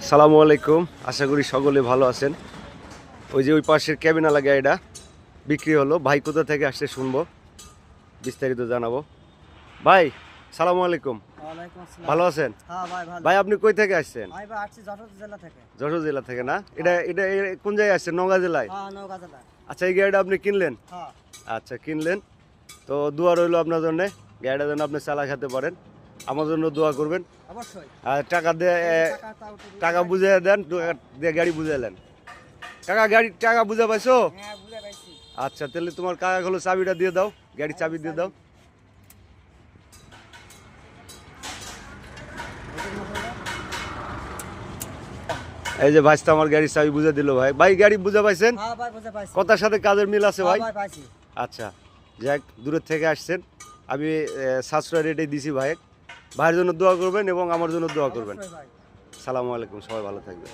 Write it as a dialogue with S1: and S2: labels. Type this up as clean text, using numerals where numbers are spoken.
S1: আসসালামু আলাইকুম, আশা করি সকলে ভালো আছেন। ওই যে ওই পাশের ক্যাবিনালা গাড়িটা বিক্রি হলো। ভাই কোথা থেকে আসছে শুনবো, বিস্তারিত জানাবো। ভাই সালামু আলাইকুম,
S2: ওয়ালাইকুম আসসালাম।
S1: ভালো আছেন?
S2: হ্যাঁ ভাই ভালো।
S1: ভাই আপনি কই থেকে আসছেন?
S2: ভাই ভাই আসছি যশোর জেলা থেকে।
S1: যশোর জেলা থেকে না? এটা কোন জায়গায় আসছেন? নওগাঁ জেলায়?
S2: হ্যাঁ নওগাঁ জেলা।
S1: আচ্ছা, এই গাড়িটা আপনি কিনলেন?
S2: হ্যাঁ
S1: আচ্ছা কিনলেন, তো দোয়া রইলো আপনার জন্যে, গাড়িটা যেন আপনি চালা খেতে পারেন। আমার জন্য দোয়া করবেন।
S2: অবশ্যই।
S1: আর টাকা দিয়ে টাকা বুঝে দেন, টাকা দিয়ে গাড়ি বুঝে দেন। কাকা গাড়ির টাকা বুঝে পাইছো?
S2: হ্যাঁ বুঝে পাইছি।
S1: আচ্ছা তাহলে তোমার কাকা হলো চাবিটা দিয়ে দাও, গাড়ির চাবি দিয়ে দাও। এই যে ভাইস্তা আমার গাড়ির চাবি বুঝে দিল। ভাই ভাই গাড়ি বুঝে পাইছেন?
S2: হ্যাঁ ভাই বুঝে পাইছি।
S1: কথার সাথে কাজের মিল আছে ভাই?
S2: হ্যাঁ ভাই পাইছি।
S1: আচ্ছা যাক, দূরের থেকে আসছেন, আমি সাশ্রয় রেটে দিছি ভাই। ভাইয়ের জন্য দোয়া করবেন এবং আমার জন্য দোয়া করবেন।
S2: অবশ্যই ভাই।
S1: সালামু আলাইকুম, সবাই ভালো থাকবেন।